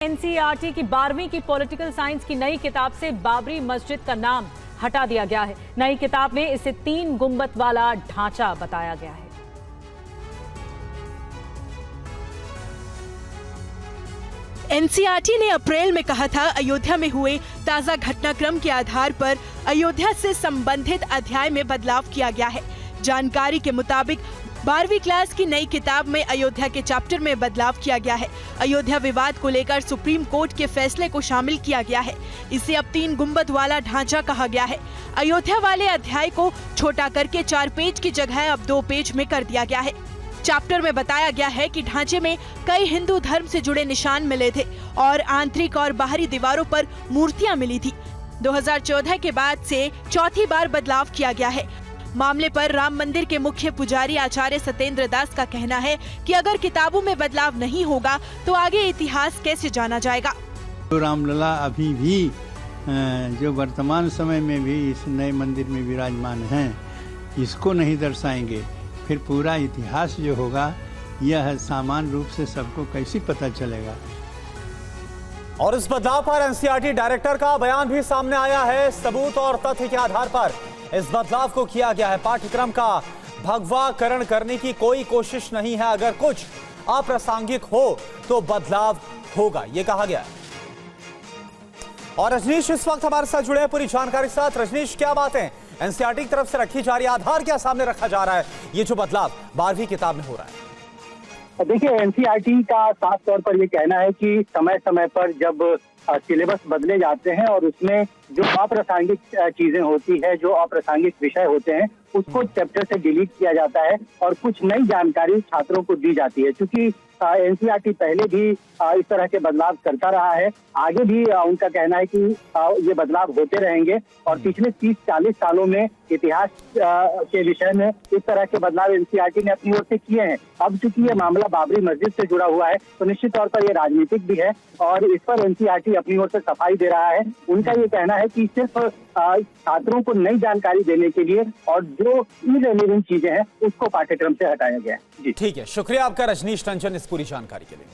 NCERT की 12वीं की पॉलिटिकल साइंस की नई किताब से बाबरी मस्जिद का नाम हटा दिया गया है। नई किताब में इसे 3 गुंबद वाला ढांचा बताया गया है। एनसीईआरटी ने अप्रैल में कहा था अयोध्या में हुए ताजा घटनाक्रम के आधार पर अयोध्या से संबंधित अध्याय में बदलाव किया गया है। जानकारी के मुताबिक 12वीं क्लास की नई किताब में अयोध्या के चैप्टर में बदलाव किया गया है। अयोध्या विवाद को लेकर सुप्रीम कोर्ट के फैसले को शामिल किया गया है। इसे अब 3 गुंबद वाला ढांचा कहा गया है। अयोध्या वाले अध्याय को छोटा करके 4 पेज की जगह अब 2 पेज में कर दिया गया है। चैप्टर में बताया गया है कि ढांचे में कई हिंदू धर्म से जुड़े निशान मिले थे और आंतरिक और बाहरी दीवारों पर मूर्तियां मिली थी। 2014 के बाद से चौथी बार बदलाव किया गया है। मामले पर राम मंदिर के मुख्य पुजारी आचार्य सत्येंद्र दास का कहना है कि अगर किताबों में बदलाव नहीं होगा तो आगे इतिहास कैसे जाना जाएगा। तो रामलला अभी भी जो वर्तमान समय में भी इस नए मंदिर में विराजमान हैं, इसको नहीं दर्शाएंगे, फिर पूरा इतिहास जो होगा यह सामान्य रूप से सबको कैसे पता चलेगा। और इस बदलाव पर एनसीईआरटी डायरेक्टर का बयान भी सामने आया है। सबूत और तथ्य के आधार पर इस बदलाव को किया गया है। पाठ्यक्रम का भगवाकरण करने की कोई कोशिश नहीं है। अगर कुछ अप्रासंगिक हो तो बदलाव होगा, यह कहा गया है। और रजनीश इस वक्त हमारे साथ जुड़े हैं पूरी जानकारी के साथ। रजनीश, क्या बात है, एनसीईआरटी की तरफ से रखी जा रही है, आधार क्या सामने रखा जा रहा है, ये जो बदलाव 12वीं किताब में हो रहा है? देखिए, एनसीईआरटी का साफ तौर पर यह कहना है कि समय समय पर जब सिलेबस बदले जाते हैं और उसमें जो अप्रासंगिक चीजें होती है, जो अप्रासंगिक विषय होते हैं, उसको चैप्टर से डिलीट किया जाता है और कुछ नई जानकारी छात्रों को दी जाती है। क्योंकि एनसीईआरटी पहले भी इस तरह के बदलाव करता रहा है, आगे भी उनका कहना है कि ये बदलाव होते रहेंगे और पिछले 30-40 सालों में इतिहास के विषय में इस तरह के बदलाव एनसीईआरटी ने अपनी ओर से किए हैं। अब चूंकि ये मामला बाबरी मस्जिद से जुड़ा हुआ है तो निश्चित तौर पर ये राजनीतिक भी है और इस पर एनसीईआरटी अपनी ओर से सफाई दे रहा है। उनका ये कहना है कि सिर्फ छात्रों को नई जानकारी देने के लिए और जो इररिलेवेंट चीजें हैं उसको पाठ्यक्रम से हटाया गया है। जी ठीक है, शुक्रिया आपका रजनीश टंडन इस पूरी जानकारी के लिए।